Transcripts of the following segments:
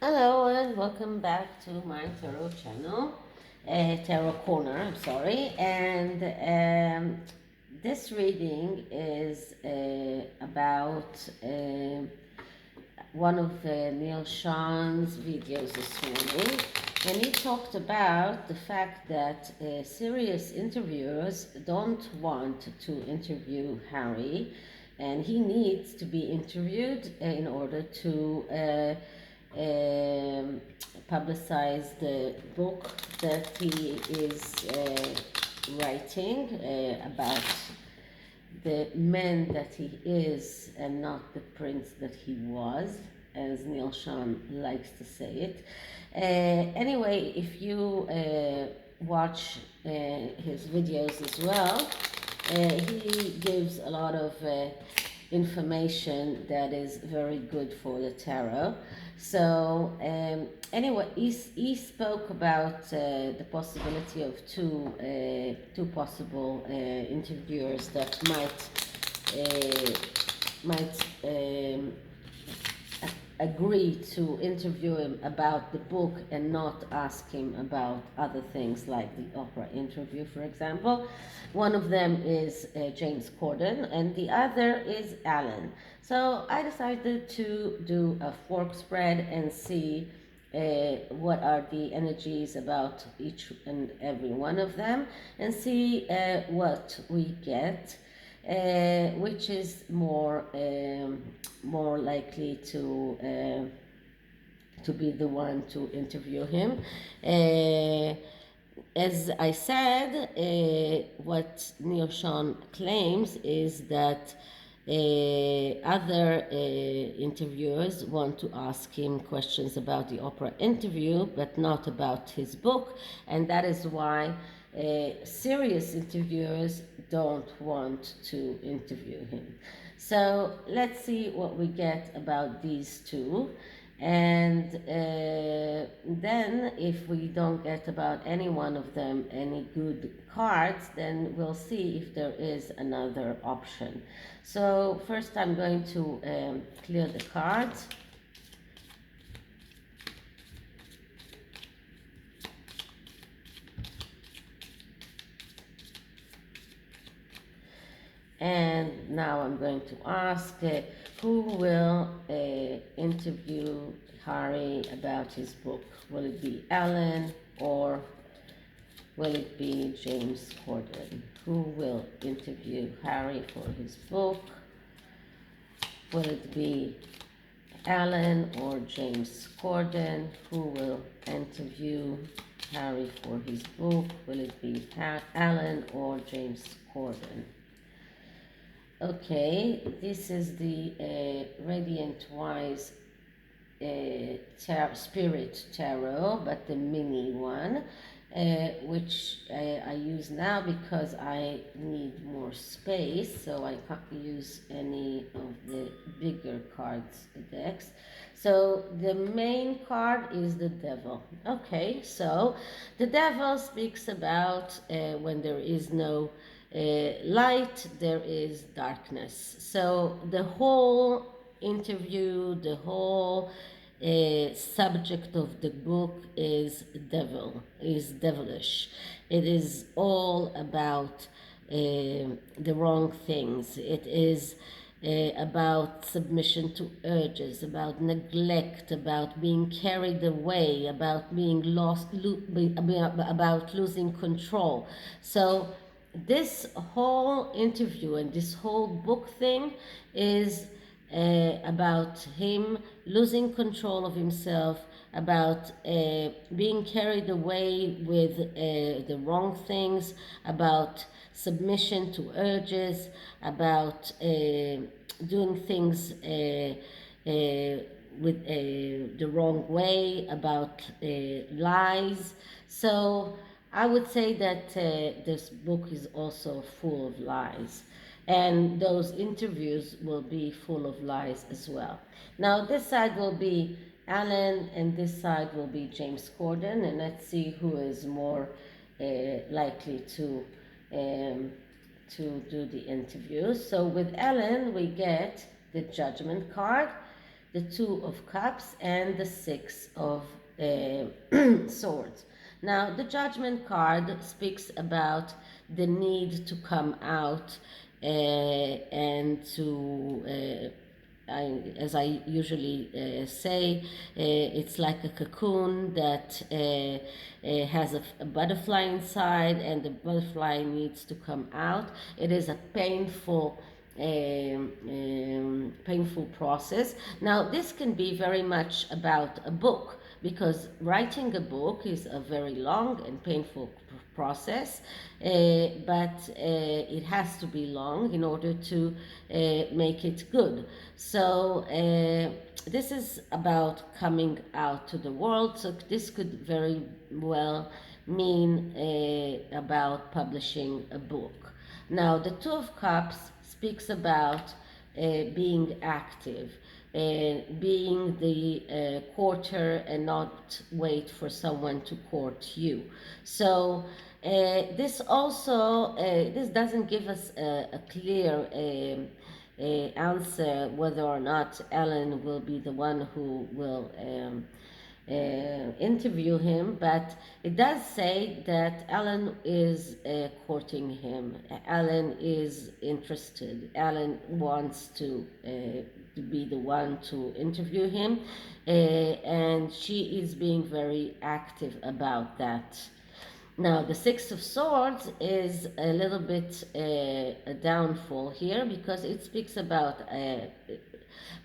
Hello and welcome back to my tarot channel, Tarot Corner, I'm sorry. And this reading is about one of Neil Sean's videos this morning. And he talked about the fact that serious interviewers don't want to interview Harry, and he needs to be interviewed in order to um, publicize the book that he is writing about the man that he is and not the prince that he was, as Neil Sean likes to say it. Anyway, if you watch his videos as well, he gives a lot of information that is very good for the tarot. So anyway, he spoke about the possibility of two possible interviewers that might agree to interview him about the book and not ask him about other things like the opera interview, for example. One of them is James Corden and the other is Alan. So I decided to do a fork spread and see what are the energies about each and every one of them, and see what we get, which is more likely to be the one to interview him. As I said, what Neil Sean claims is that other interviewers want to ask him questions about the opera interview, but not about his book, and that is why serious interviewers don't want to interview him. So let's see what we get about these two. And then if we don't get about any one of them any good cards, then we'll see if there is another option. So first I'm going to clear the cards. And now I'm going to ask who will interview Harry about his book. Will it be Alan or will it be James Corden? Who will interview Harry for his book? Will it be Alan or James Corden? Who will interview Harry for his book? Will it be Alan or James Corden? Okay, this is the Radiant Wise Spirit Tarot, but the mini one, which I use now because I need more space, so I can't use any of the bigger cards decks. So the main card is the Devil. Okay, so the Devil speaks about when there is no light, there is darkness. So the whole interview, the whole subject of the book is devilish. It is all about the wrong things. It is about submission to urges, about neglect, about being carried away, about being about losing control. So this whole interview and this whole book thing is about him losing control of himself, about being carried away with the wrong things, about submission to urges, about doing things with the wrong way, about lies. So I would say that this book is also full of lies, and those interviews will be full of lies as well. Now this side will be Alan and this side will be James Corden, and let's see who is more likely to do the interviews. So with Alan we get the Judgment card, the Two of Cups, and the Six of Swords. Now, the Judgment card speaks about the need to come out and to as I usually say, it's like a cocoon that has a butterfly inside, and the butterfly needs to come out. It is a painful process. Now, this can be very much about a book, because writing a book is a very long and painful process, but it has to be long in order to make it good. So this is about coming out to the world. So this could very well mean about publishing a book. Now, the Two of Cups speaks about being active, being the courter and not wait for someone to court you. So this also, this doesn't give us a clear answer whether or not Ellen will be the one who will interview him, but it does say that Ellen is courting him. Ellen is interested. Ellen wants to be the one to interview him, and she is being very active about that. Now, the Six of Swords is a little bit a downfall here, because it speaks about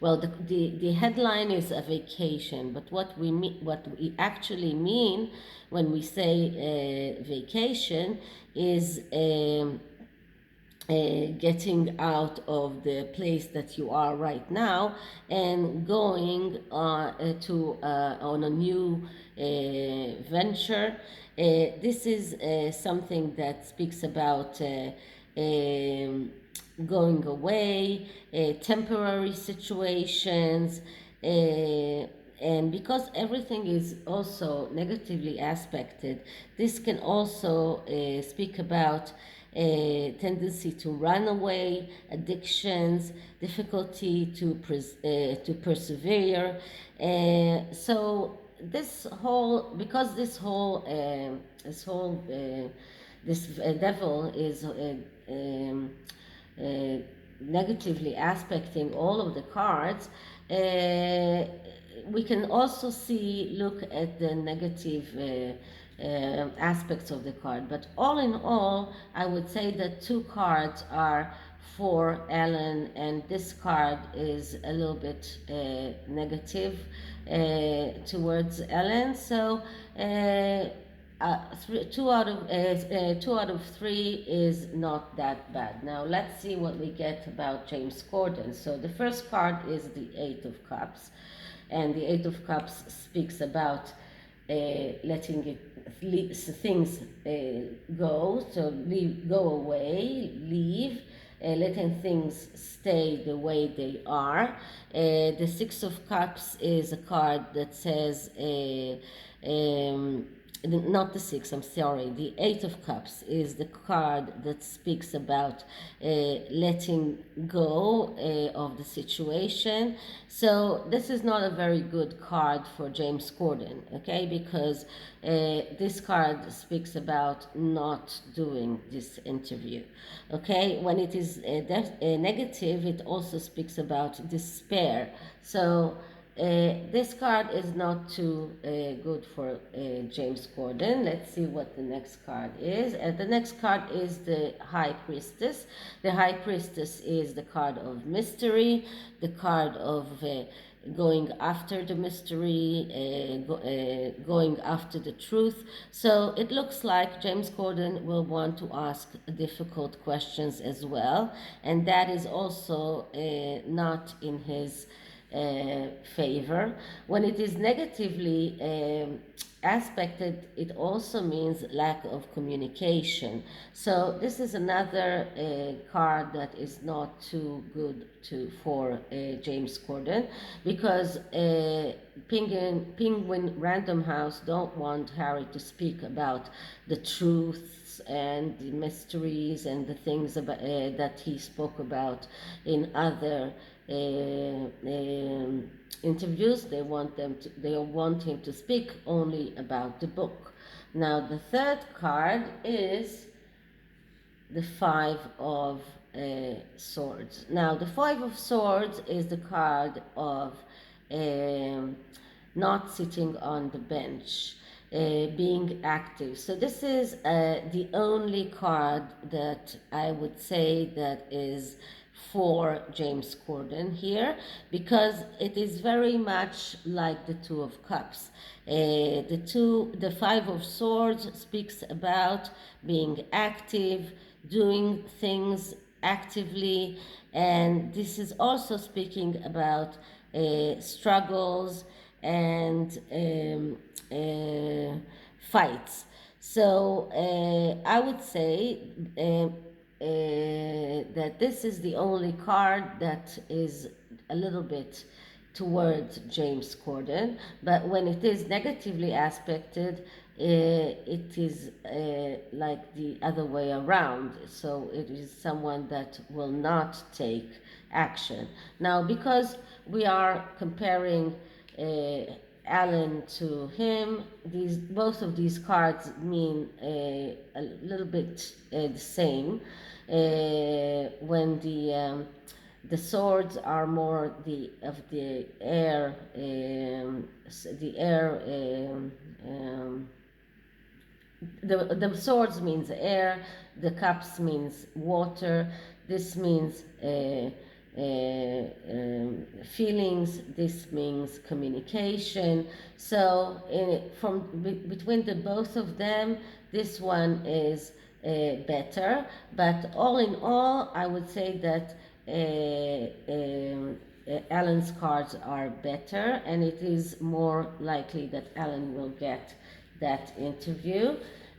well, the headline is a vacation, but what we actually mean when we say vacation is getting out of the place that you are right now and going on a new venture. This is something that speaks about going away, temporary situations, and because everything is also negatively aspected, this can also speak about a tendency to run away, addictions, difficulty to persevere. So this whole, because this devil is negatively aspecting all of the cards, we can also look at the negative aspects of the card. But all in all, I would say that two cards are for Ellen, and this card is a little bit negative towards Ellen. So two out of three is not that bad. Now let's see what we get about James Corden. So the first card is the Eight of Cups, and the Eight of Cups speaks about letting things go, so go away, leave, letting things stay the way they are. The Six of Cups is a card that says not the six, I'm sorry, the Eight of Cups is the card that speaks about letting go of the situation. So this is not a very good card for James Corden, okay, because this card speaks about not doing this interview, okay. When it is negative, it also speaks about despair. So this card is not too good for James Corden. Let's see what the next card is. The next card is the High Priestess. The High Priestess is the card of mystery, the card of going after the mystery, going after the truth. So it looks like James Corden will want to ask difficult questions as well, and that is also not in his favor. When it is negatively aspected, it also means lack of communication. So this is another card that is not too good for James Corden, because Penguin Random House don't want Harry to speak about the truths and the mysteries and the things about, that he spoke about in other interviews. They want him to speak only about the book. Now the third card is the Five of Swords. Now the Five of Swords is the card of um, not sitting on the bench, being active. So this is the only card that I would say that is for James Corden here, because it is very much like the Two of Cups. The Five of Swords speaks about being active, doing things actively, and this is also speaking about struggles and fights. So I would say that this is the only card that is a little bit towards James Corden, but when it is negatively aspected, it is like the other way around. So it is someone that will not take action. Now, because we are comparing Alan to him, both of these cards mean a little bit the same. When the swords are more of the air, the air. The swords means air, the cups means water. This means feelings. This means communication. So between the both of them, this one is better. But all in all, I would say that Alan's cards are better, and it is more likely that Alan will get that interview.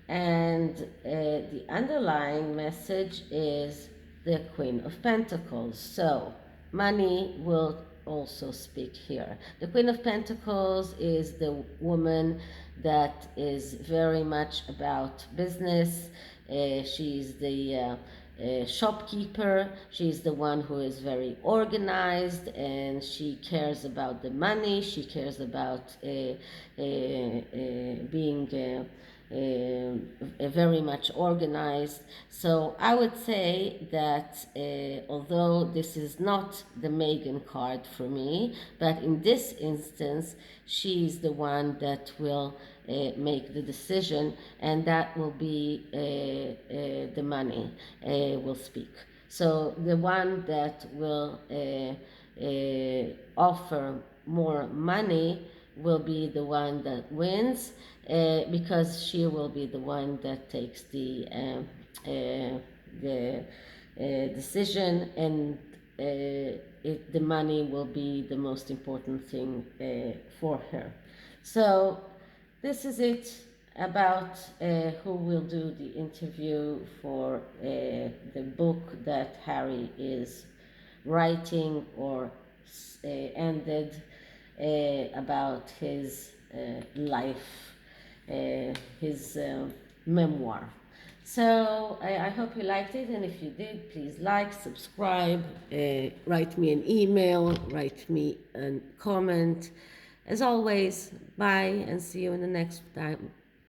And the underlying message is the Queen of Pentacles. So money will also speak here. The Queen of Pentacles is the woman that is very much about business. She's the shopkeeper. She's the one who is very organized, and she cares about the money. She cares about being very much organized. So I would say that although this is not the Megan card for me, but in this instance, she's the one that will make the decision, and that will be the money will speak. So the one that will offer more money will be the one that wins, because she will be the one that takes the decision, and the money will be the most important thing for her. So this is it about who will do the interview for the book that Harry is writing or ended, about his life, his memoir. So I hope you liked it, and if you did, please like, subscribe, write me an email, write me a comment. As always, bye, and see you in the next time.